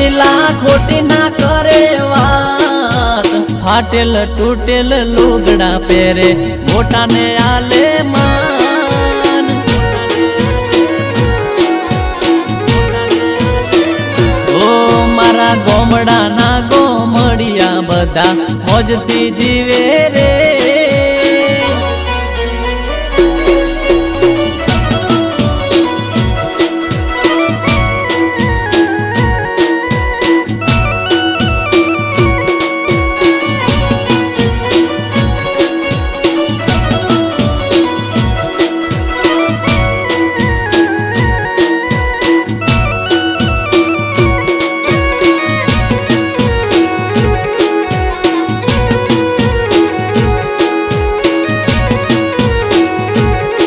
લીલા ખોટી ના કરે વાત, ફાટેલ તૂટેલ લુગડા પહેરે મોટાને આલે માન. ઓ મારા ગોમડાના ગોમડિયા બધા મોજથી જીવે